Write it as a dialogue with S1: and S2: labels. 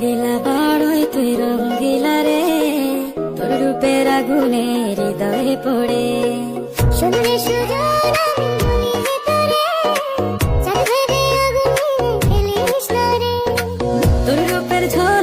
S1: দিলা বাড়ই তুই রঙ্গিলা রে, তোর রূপের আগুনে হৃদয়ে পড়ে।
S2: শুনলে সুজন আমি মনে ভেতরে, চাঁদ ভেবে আগুনে ফেলিস না রে।
S1: তোর রূপের ঝড়